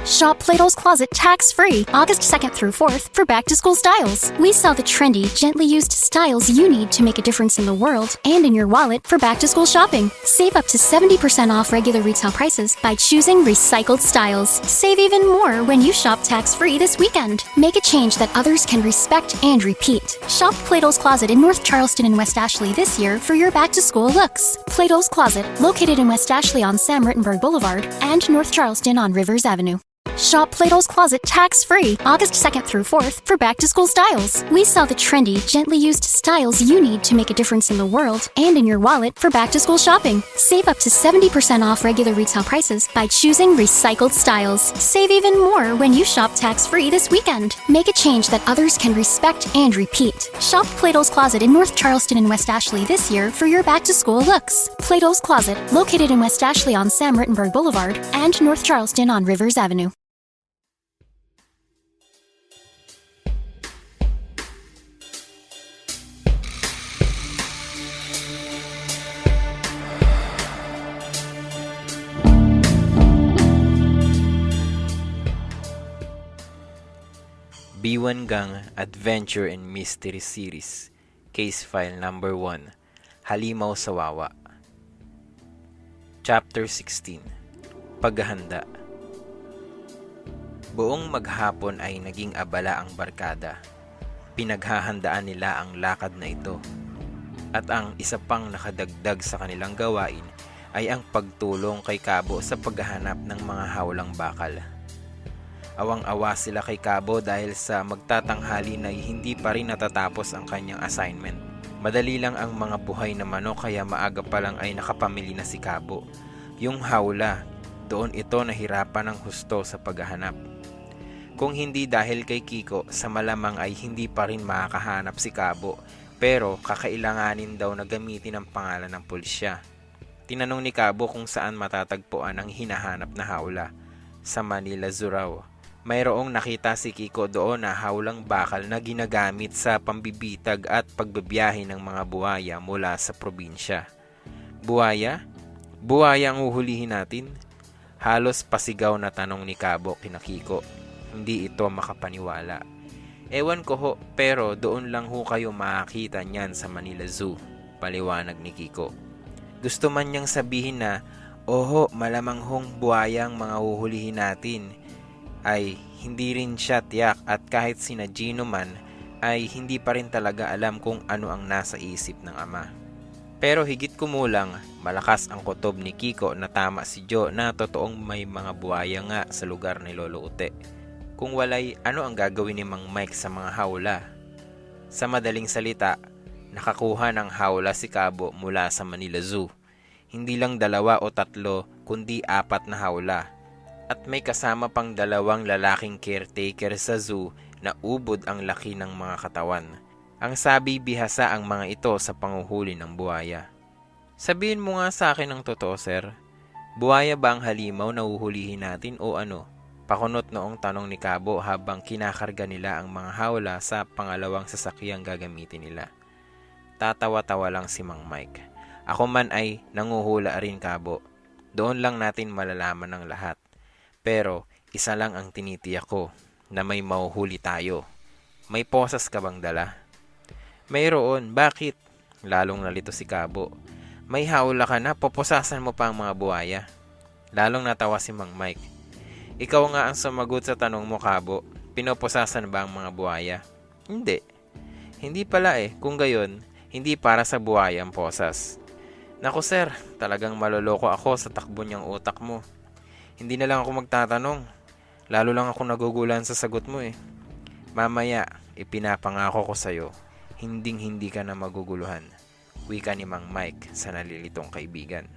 Shop Plato's Closet tax-free August 2nd through 4th for back-to-school styles. We sell the trendy, gently used styles you need to make a difference in the world and in your wallet for back-to-school shopping. Save up to 70% off regular retail prices by choosing recycled styles. Save even more when you shop tax-free this weekend. Make a change that others can respect and repeat. Shop Plato's Closet in North Charleston and West Ashley this year for your back-to-school looks. Plato's Closet, located in West Ashley on Sam Rittenberg Boulevard and North Charleston on Rivers Avenue. Shop Plato's Closet tax-free August 2nd through 4th for back-to-school styles. We sell the trendy, gently used styles you need to make a difference in the world and in your wallet for back-to-school shopping. Save up to 70% off regular retail prices by choosing recycled styles. Save even more when you shop tax-free this weekend. Make a change that others can respect and repeat. Shop Plato's Closet in North Charleston and West Ashley this year for your back-to-school looks. Plato's Closet, located in West Ashley on Sam Rittenberg Boulevard and North Charleston on Rivers Avenue. B1 Gang Adventure and Mystery Series Case File Number 1 Halimaw sa Wawa. Chapter 16 Paghahanda. Buong maghapon ay naging abala ang barkada. Pinaghahandaan nila ang lakad na ito. At ang isa pang nakadagdag sa kanilang gawain ay ang pagtulong kay Kabo sa paghahanap ng mga hawlang bakal. Awang-awa sila kay Kabo dahil sa magtatanghali na hindi pa rin natatapos ang kanyang assignment. Madali lang ang mga buhay na manok kaya maaga pa lang ay nakapamili na si Kabo. Yung hawla, doon ito nahirapan ng husto sa paghahanap. Kung hindi dahil kay Kiko, sa malamang ay hindi pa rin makakahanap si Kabo, pero kakailanganin daw na gamitin ang pangalan ng pulisya. Tinanong ni Kabo kung saan matatagpuan ang hinahanap na hawla. Sa Manila Zoo raw. Mayroong nakita si Kiko doon na hawlang bakal na ginagamit sa pambibitag at pagbabiyahe ng mga buhaya mula sa probinsya. Buhaya? Buhaya ang uhulihin natin? Halos pasigaw na tanong ni Kabo kina Kiko. Hindi ito makapaniwala. Ewan ko ho, pero doon lang ho kayo makakita niyan sa Manila Zoo, paliwanag ni Kiko. Gusto man niyang sabihin na, oho, malamang hong buhaya ang mga uhulihin natin, ay hindi rin siya tiyak at kahit sina Gino man ay hindi pa rin talaga alam kung ano ang nasa isip ng ama. Pero higit kumulang, malakas ang kutob ni Kiko na tama si Joe na totoong may mga buhaya nga sa lugar ni Lolo Ute. Kung walay, ano ang gagawin ni Mang Mike sa mga hawla? Sa madaling salita, nakakuha ng hawla si Kabo mula sa Manila Zoo. Hindi lang 2 o 3 kundi 4 na hawla. At may kasama pang 2 lalaking caretaker sa zoo na ubod ang laki ng mga katawan. Ang sabi bihasa ang mga ito sa panguhuli ng buhaya. Sabihin mo nga sa akin ng totoo, sir. Buhaya ba ang halimaw na uhulihin natin o ano? Pakunot noong tanong ni Kabo habang kinakarga nila ang mga hawla sa pangalawang sasakyang gagamitin nila. Tatawa-tawa lang si Mang Mike. Ako man ay nanguhula rin, Kabo. Doon lang natin malalaman ng lahat. Pero isa lang ang tinitiyak ko na may mauhuli tayo. May posas ka bang dala? Mayroon, bakit? Lalong nalito si Kabo. May hawla ka na, poposasan mo pa ang mga buhaya. Lalong natawa si Mang Mike. Ikaw nga ang sumagot sa tanong mo, Kabo. Pinoposasan ba ang mga buhaya? Hindi. Hindi pala kung gayon, hindi para sa buhaya ang posas. Naku sir, talagang maloloko ako sa takbo niyang utak mo. Hindi na lang ako magtatanong. Lalo lang ako nagugulan sa sagot mo Mamaya, ipinapangako ko sa'yo, hinding-hindi ka na maguguluhan. Wika ni Mang Mike sa nalilitong kaibigan.